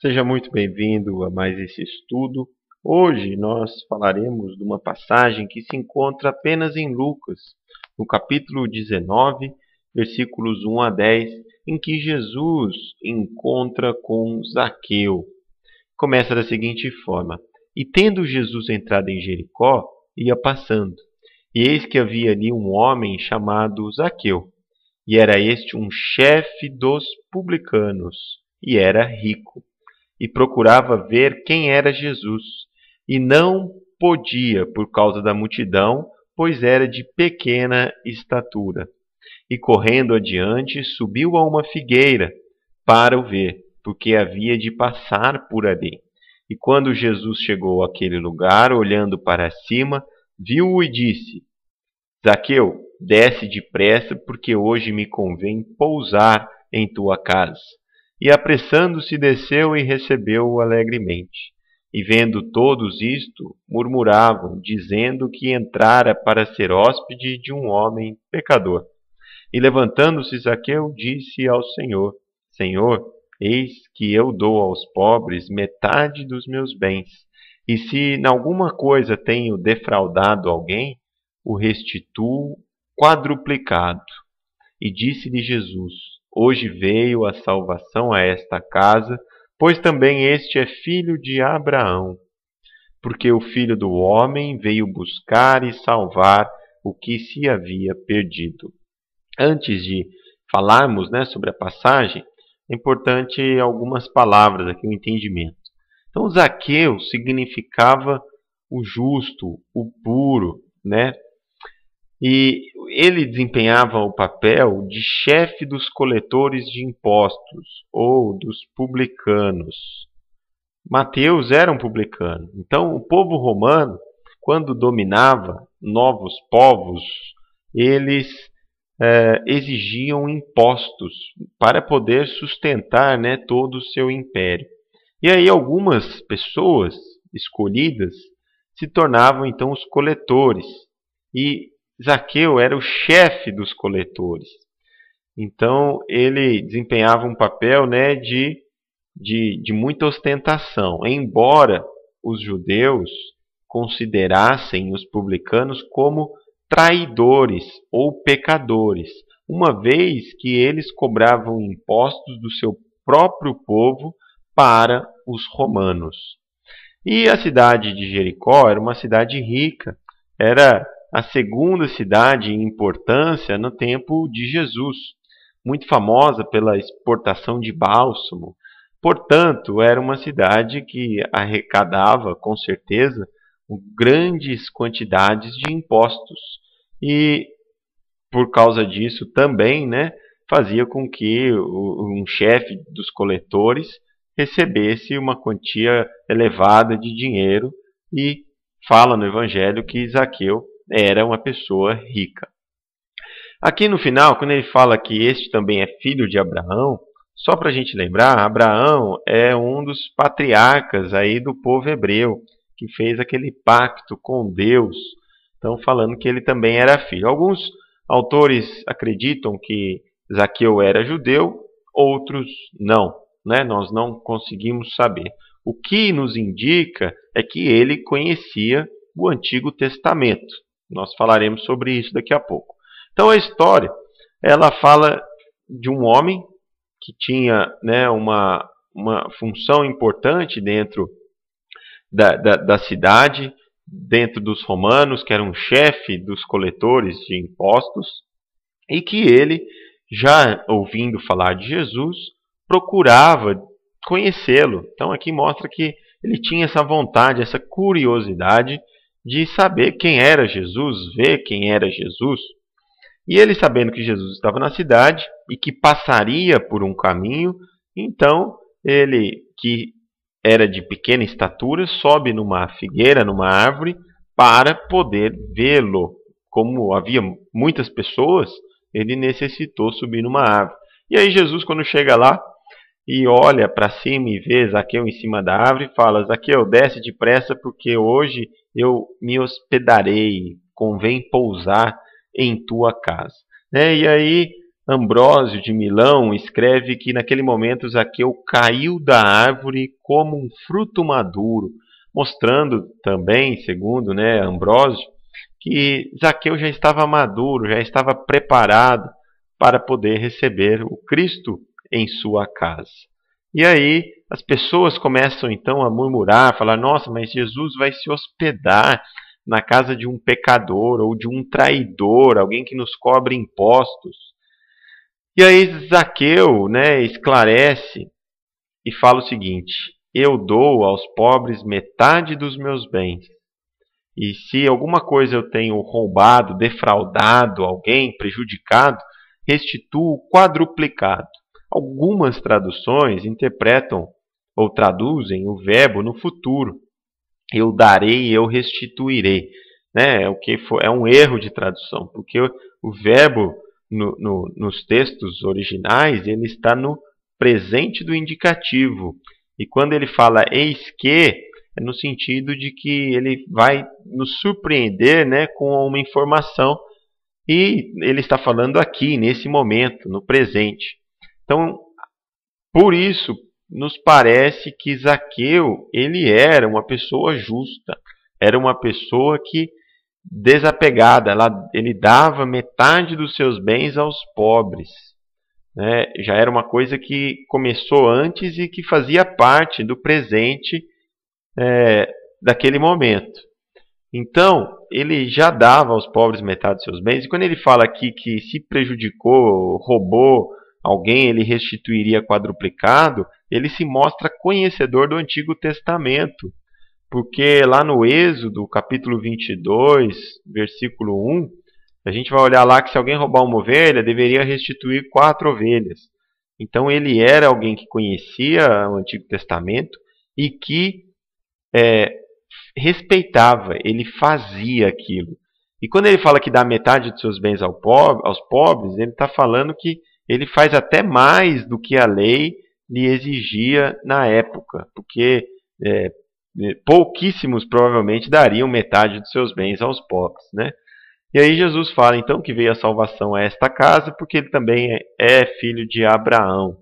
Seja muito bem-vindo a mais esse estudo. Hoje nós falaremos de uma passagem que se encontra apenas em Lucas, no capítulo 19, versículos 1 a 10, em que Jesus encontra com Zaqueu. Começa da seguinte forma: E tendo Jesus entrado em Jericó, ia passando. E eis que havia ali um homem chamado Zaqueu, e era este um chefe dos publicanos, e era rico e procurava ver quem era Jesus, e não podia por causa da multidão, pois era de pequena estatura. E correndo adiante, subiu a uma figueira para o ver, porque havia de passar por ali. E quando Jesus chegou àquele lugar, olhando para cima, viu-o e disse: Zaqueu, desce depressa, porque hoje me convém pousar em tua casa. E apressando-se desceu e recebeu-o alegremente. E vendo todos isto, murmuravam, dizendo que entrara para ser hóspede de um homem pecador. E levantando-se Zaqueu, disse ao Senhor: Senhor, eis que eu dou aos pobres metade dos meus bens. E se em alguma coisa tenho defraudado alguém, o restituo quadruplicado. E disse-lhe Jesus: Hoje veio a salvação a esta casa, pois também este é filho de Abraão. Porque o Filho do Homem veio buscar e salvar o que se havia perdido. Antes de falarmos, sobre a passagem, é importante algumas palavras aqui, o entendimento. Então, Zaqueu significava o justo, o puro, E ele desempenhava o papel de chefe dos coletores de impostos ou dos publicanos. Mateus era um publicano. Então, o povo romano, quando dominava novos povos, eles exigiam impostos para poder sustentar todo o seu império. E aí algumas pessoas escolhidas se tornavam então os coletores. E Zaqueu era o chefe dos coletores. Então ele desempenhava um papel de muita ostentação, embora os judeus considerassem os publicanos como traidores ou pecadores, uma vez que eles cobravam impostos do seu próprio povo para os romanos. E a cidade de Jericó era uma cidade rica, era a segunda cidade em importância no tempo de Jesus, muito famosa pela exportação de bálsamo. Portanto, era uma cidade que arrecadava, com certeza, grandes quantidades de impostos. E, por causa disso, também fazia com que um chefe dos coletores recebesse uma quantia elevada de dinheiro, e fala no Evangelho que Zaqueu era uma pessoa rica. Aqui no final, quando ele fala que este também é filho de Abraão, só para a gente lembrar, Abraão é um dos patriarcas aí do povo hebreu, que fez aquele pacto com Deus. Então, falando que ele também era filho. Alguns autores acreditam que Zaqueu era judeu, outros não. Nós não conseguimos saber. O que nos indica é que ele conhecia o Antigo Testamento. Nós falaremos sobre isso daqui a pouco. Então a história, ela fala de um homem que tinha uma função importante dentro da cidade, dentro dos romanos, que era um chefe dos coletores de impostos, e que ele, já ouvindo falar de Jesus, procurava conhecê-lo. Então aqui mostra que ele tinha essa vontade, essa curiosidade de saber quem era Jesus, ver quem era Jesus. E ele, sabendo que Jesus estava na cidade e que passaria por um caminho, então ele, que era de pequena estatura, sobe numa figueira, numa árvore, para poder vê-lo. Como havia muitas pessoas, ele necessitou subir numa árvore. E aí Jesus, quando chega lá e olha para cima e vê Zaqueu em cima da árvore, fala: Zaqueu, desce depressa, porque hoje eu me hospedarei, convém pousar em tua casa. E aí Ambrósio de Milão escreve que naquele momento Zaqueu caiu da árvore como um fruto maduro, mostrando também, segundo, Ambrósio, que Zaqueu já estava maduro, já estava preparado para poder receber o Cristo em sua casa. E aí as pessoas começam então a murmurar, falar: nossa, mas Jesus vai se hospedar na casa de um pecador ou de um traidor, alguém que nos cobre impostos. E aí Zaqueu, esclarece e fala o seguinte: eu dou aos pobres metade dos meus bens. E se alguma coisa eu tenho roubado, defraudado alguém, prejudicado, restituo quadruplicado. Algumas traduções interpretam ou traduzem o verbo no futuro. Eu darei, eu restituirei. É um erro de tradução, porque o verbo nos textos originais ele está no presente do indicativo. E quando ele fala eis que, é no sentido de que ele vai nos surpreender com uma informação. E ele está falando aqui, nesse momento, no presente. Então, por isso, nos parece que Zaqueu, ele era uma pessoa justa. Era uma pessoa que, desapegada, ele dava metade dos seus bens aos pobres. Já era uma coisa que começou antes e que fazia parte do presente daquele momento. Então, ele já dava aos pobres metade dos seus bens, e quando ele fala aqui que se prejudicou, roubou alguém, ele restituiria quadruplicado, ele se mostra conhecedor do Antigo Testamento, porque lá no Êxodo, capítulo 22, versículo 1, a gente vai olhar lá que se alguém roubar uma ovelha, deveria restituir 4 ovelhas. Então ele era alguém que conhecia o Antigo Testamento e que respeitava, ele fazia aquilo. E quando ele fala que dá metade dos seus bens aos pobres, ele está falando que ele faz até mais do que a lei lhe exigia na época, porque pouquíssimos provavelmente dariam metade dos seus bens aos pobres, E aí Jesus fala então que veio a salvação a esta casa, porque ele também é filho de Abraão.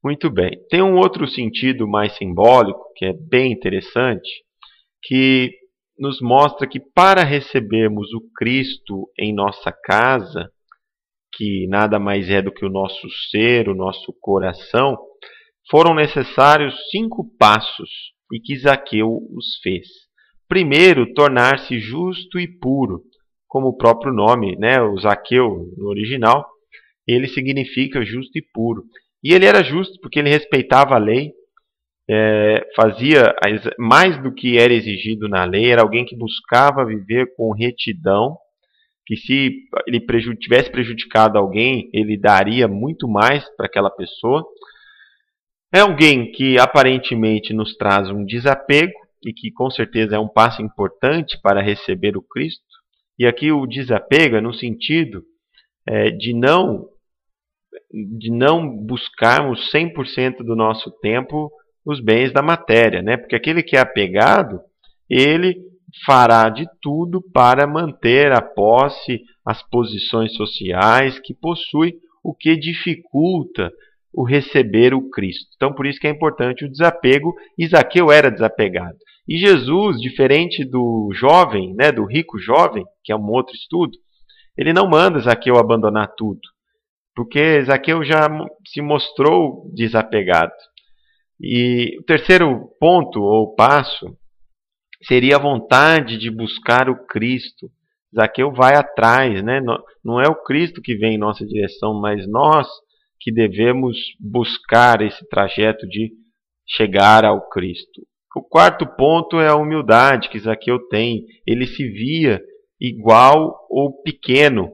Muito bem. Tem um outro sentido mais simbólico, que é bem interessante, que nos mostra que para recebermos o Cristo em nossa casa, que nada mais é do que o nosso ser, o nosso coração, foram necessários 5 passos e que Zaqueu os fez. Primeiro, tornar-se justo e puro, como o próprio nome, o Zaqueu no original, ele significa justo e puro. E ele era justo porque ele respeitava a lei, fazia mais do que era exigido na lei, era alguém que buscava viver com retidão, que se ele tivesse prejudicado alguém, ele daria muito mais para aquela pessoa. É alguém que aparentemente nos traz um desapego, e que com certeza é um passo importante para receber o Cristo. E aqui o desapego é no sentido de não buscarmos 100% do nosso tempo os bens da matéria, porque aquele que é apegado, ele fará de tudo para manter a posse, as posições sociais que possui, o que dificulta o receber o Cristo. Então, por isso que é importante o desapego. E Zaqueu era desapegado. E Jesus, diferente do jovem, do rico jovem, que é um outro estudo, ele não manda Zaqueu abandonar tudo, porque Zaqueu já se mostrou desapegado. E o terceiro ponto ou passo seria a vontade de buscar o Cristo. Zaqueu vai atrás, Não é o Cristo que vem em nossa direção, mas nós que devemos buscar esse trajeto de chegar ao Cristo. O quarto ponto é a humildade que Zaqueu tem. Ele se via igual ou pequeno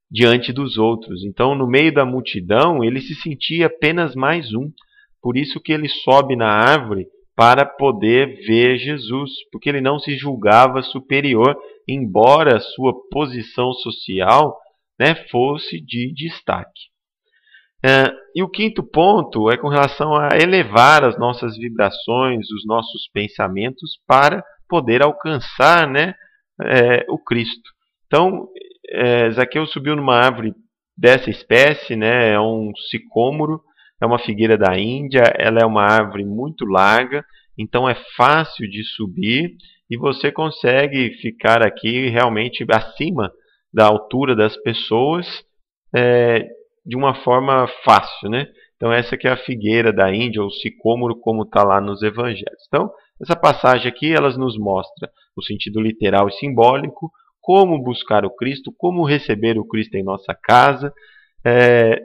diante dos outros. Então, no meio da multidão, ele se sentia apenas mais um. Por isso que ele sobe na árvore para poder ver Jesus, porque ele não se julgava superior, embora a sua posição social fosse de destaque. E o quinto ponto é com relação a elevar as nossas vibrações, os nossos pensamentos, para poder alcançar o Cristo. Então, Zaqueu subiu numa árvore dessa espécie, né? É um sicômoro, é uma figueira da Índia, ela é uma árvore muito larga, então é fácil de subir e você consegue ficar aqui realmente acima da altura das pessoas, é, de uma forma fácil, né? Então essa que é a figueira da Índia, ou sicômoro, como está lá nos evangelhos. Então, essa passagem aqui, elas nos mostra o sentido literal e simbólico, como buscar o Cristo, como receber o Cristo em nossa casa,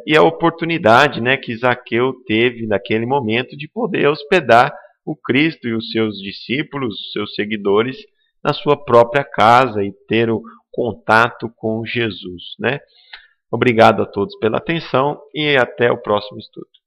e a oportunidade, né, que Zaqueu teve naquele momento de poder hospedar o Cristo e os seus discípulos, os seus seguidores, na sua própria casa e ter o contato com Jesus, né? Obrigado a todos pela atenção e até o próximo estudo.